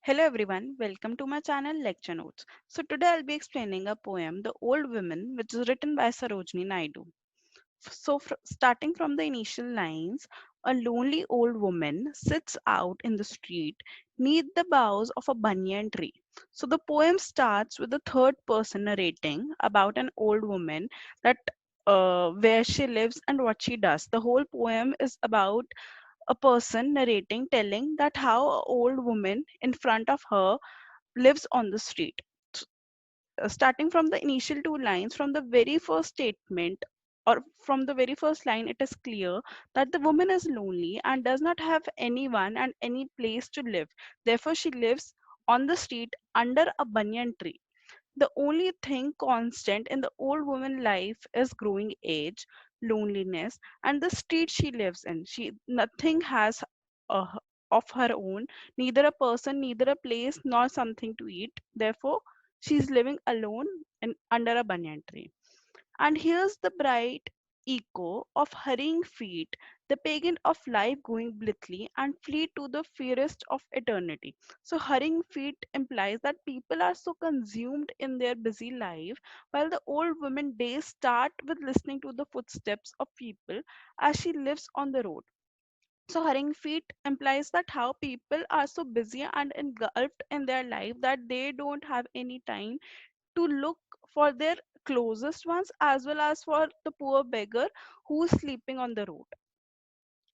Hello everyone, welcome to my channel Lecture Notes. So today I'll be explaining a poem, The Old Women, which is written by Sarojini Naidu. Starting from the initial lines, a lonely old woman sits out in the street neath the boughs of a banyan tree. So the poem starts with the third person narrating about an old woman that where she lives and what she does. The whole poem is about a person narrating, telling that how a old woman in front of her lives on the street. Starting from the initial two lines, from the very first statement or from the very first line, it is clear that the woman is lonely and does not have anyone and any place to live. Therefore, she lives on the street under a banyan tree. The only thing constant in the old woman life is growing age, loneliness, and the street she lives in. She nothing has uh, of her own, neither a person, neither a place, nor something to eat. Therefore, she is living alone and under a banyan tree. And here's the bright echo of hurrying feet, the pageant of life going blithely and fleet to the fiercest of eternity. So, hurrying feet implies that people are so consumed in their busy life, while the old woman days start with listening to the footsteps of people as she lives on the road. So, hurrying feet implies that how people are so busy and engulfed in their life that they don't have any time to look for their closest ones as well as for the poor beggar who is sleeping on the road.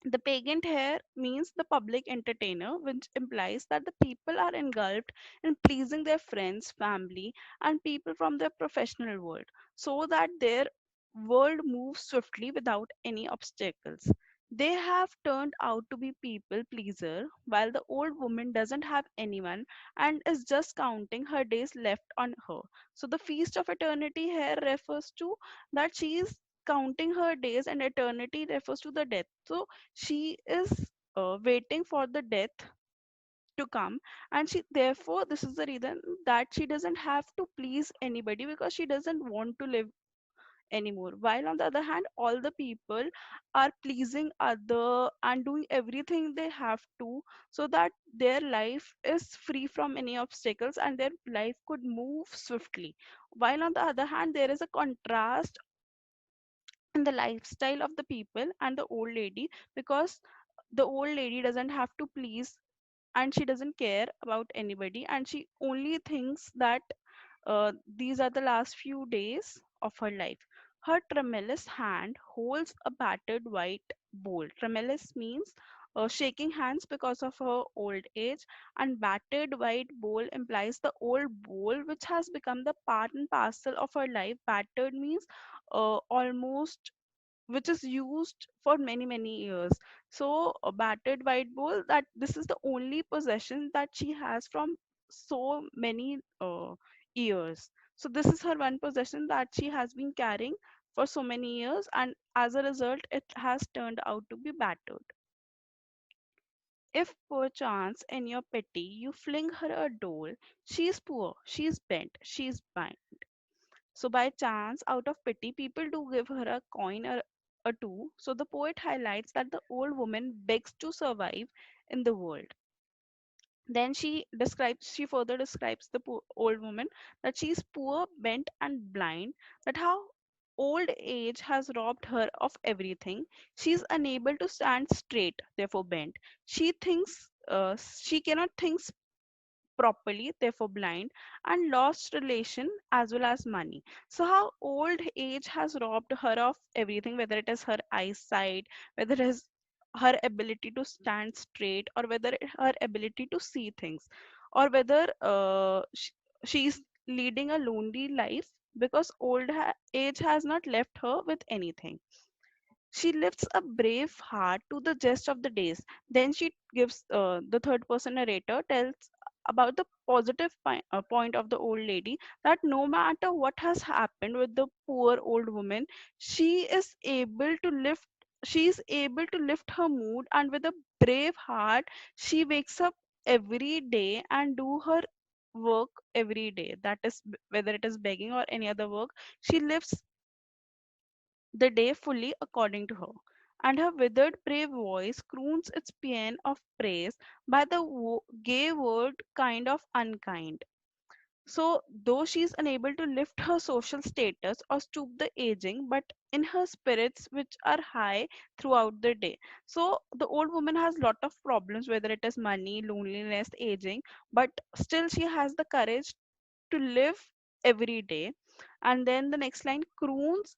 The pageant here means the public entertainer, which implies that the people are engulfed in pleasing their friends, family, and people from their professional world, so that their world moves swiftly without any obstacles. They have turned out to be people pleaser, while the old woman doesn't have anyone and is just counting her days left on her. So the feast of eternity here refers to that she is counting her days, and eternity refers to the death. So she is waiting for the death to come, and she therefore this is the reason that she doesn't have to please anybody because she doesn't want to live anymore, while on the other hand all the people are pleasing other and doing everything they have to so that their life is free from any obstacles and their life could move swiftly. While on the other hand there is a contrast in the lifestyle of the people and the old lady, because the old lady doesn't have to please and she doesn't care about anybody, and she only thinks that these are the last few days of her life. Her tremulous hand holds a battered white bowl. Tremulous means shaking hands because of her old age, and battered white bowl implies the old bowl which has become the part and parcel of her life. Battered means almost which is used for many many years. So a battered white bowl, that this is the only possession that she has from so many years. So this is her one possession that she has been carrying for so many years, and as a result it has turned out to be battered. If perchance in your pity you fling her a dole, she is poor, she is bent, she is blind. So by chance, out of pity, people do give her a coin or a two. So the poet highlights that the old woman begs to survive in the world. Then she further describes the old woman that she is poor, bent, and blind. That how old age has robbed her of everything. She is unable to stand straight, therefore bent. She cannot think properly, therefore blind, and lost relation as well as money. So, how old age has robbed her of everything, whether it is her eyesight, whether it is her ability to stand straight, or whether her ability to see things, or whether she's leading a lonely life because age has not left her with anything. She lifts a brave heart to the jest of the days. Then she gives the third person narrator tells about the positive point of the old lady, that no matter what has happened with the poor old woman, she is able to lift she is able to lift her mood, and with a brave heart she wakes up every day and do her work every day, that is whether it is begging or any other work. She lives the day fully according to her. and her withered brave voice croons its paean of praise by the gay word kind of unkind. So, though she is unable to lift her social status or stoop the aging, but in her spirits, which are high throughout the day. So, the old woman has lot of problems, whether it is money, loneliness, aging, but still she has the courage to live every day. And then the next line croons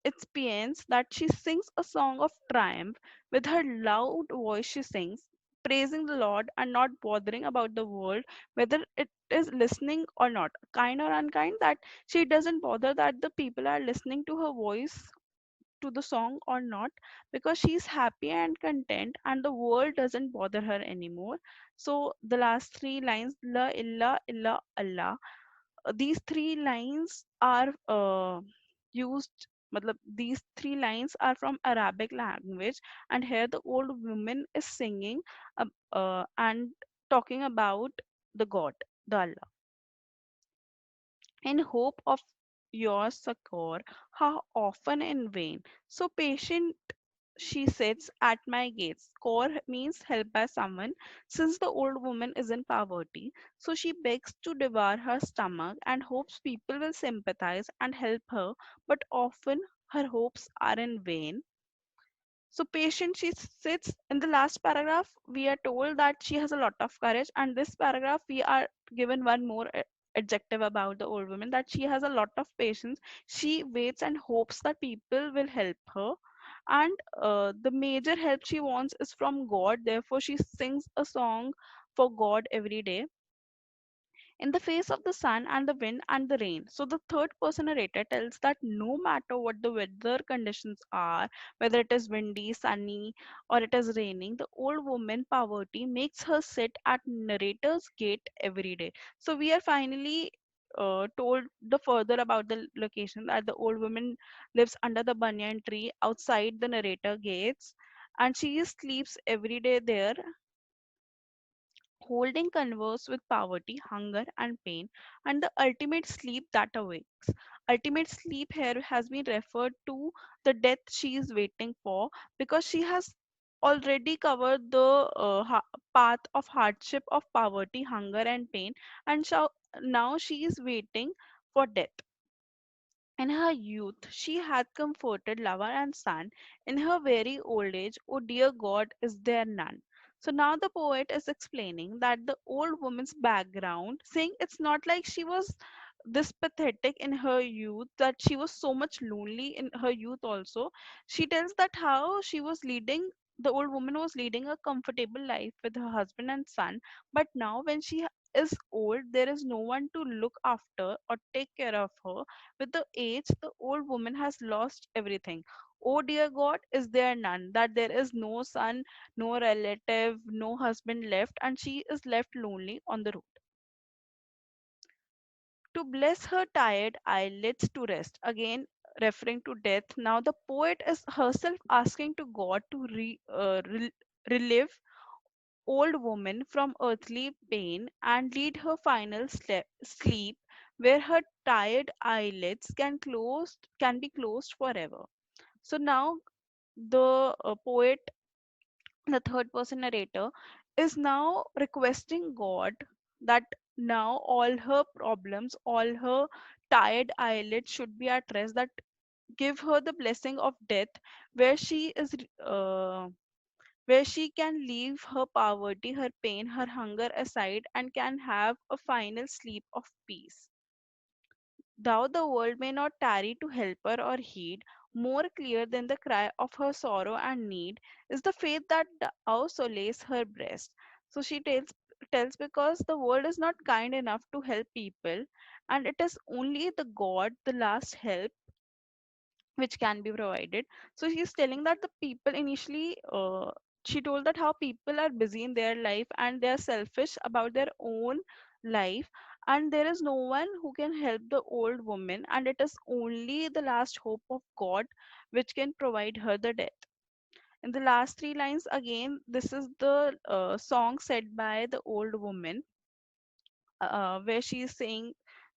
its paeans that she sings a song of triumph with her loud voice. She sings, praising the Lord and not bothering about the world, whether it is listening or not, kind or unkind, that she doesn't bother that the people are listening to her voice, to the song or not, because she's happy and content and the world doesn't bother her anymore. So the last three lines, La illa illa Allah, these three lines are used, these three lines are from Arabic language, and here the old woman is singing and talking about the God, the Allah, in hope of your succor, how often in vain. So patient she sits at my gates. Cor means help by someone. Since the old woman is in poverty, so she begs to devour her stomach and hopes people will sympathize and help her, but often her hopes are in vain. So patient she sits. In the last paragraph, we are told that she has a lot of courage, and this paragraph we are given one more adjective about the old woman, that she has a lot of patience. She waits and hopes that people will help her, and the major help she wants is from God. Therefore, she sings a song for God every day in the face of the sun and the wind and the rain. So the third person narrator tells that no matter what the weather conditions are, whether it is windy, sunny, or it is raining, the old woman poverty makes her sit at narrator's gate every day. So we are finally told the further about the location, that the old woman lives under the banyan tree outside the narrator gates, and she sleeps every day there, holding converse with poverty, hunger, and pain, and the ultimate sleep that awakes. Ultimate sleep here has been referred to the death she is waiting for, because she has already covered the path of hardship of poverty, hunger, and pain, and now she is waiting for death. In her youth, she had comforted lover and son. In her very old age, oh dear God, is there none? So now the poet is explaining that the old woman's background, saying it's not like she was this pathetic in her youth, that she was so much lonely in her youth also. She tells that how she was leading, the old woman was leading a comfortable life with her husband and son, but now when she is old, there is no one to look after or take care of her. With the age, the old woman has lost everything. Oh dear God, is there none? That there is no son, no relative, no husband left, and she is left lonely on the road. To bless her tired eyelids to rest. Again, referring to death. Now, the poet is herself asking to God to relive old woman from earthly pain and lead her final sleep, where her tired eyelids can be closed forever. So now the poet, the third person narrator, is now requesting God that now all her problems, all her tired eyelids should be at rest, that give her the blessing of death, where she is where she can leave her poverty, her pain, her hunger aside, and can have a final sleep of peace. Thou the world may not tarry to help her or heed, more clear than the cry of her sorrow and need is the faith that thou solace her breast. So she tells because the world is not kind enough to help people, and it is only the God, the last help, which can be provided. So she's telling that the people initially, she told that how people are busy in their life and they are selfish about their own life, and there is no one who can help the old woman, and it is only the last hope of God which can provide her the death. In the last three lines, again, this is the song said by the old woman, where she is saying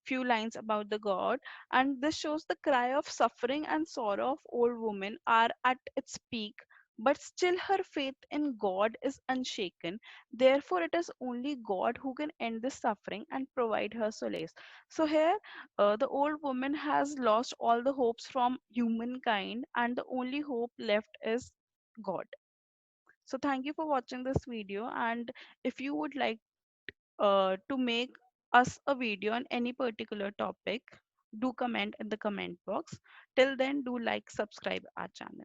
few lines about the god, and this shows the cry of suffering and sorrow of old woman are at its peak, but still her faith in god is unshaken. Therefore it is only god who can end this suffering and provide her solace. So here, the old woman has lost all the hopes from humankind, and the only hope left is god. So thank you for watching this video, and if you would like to make us a video on any particular topic, do comment in the comment box. Till then, do like, subscribe our channel.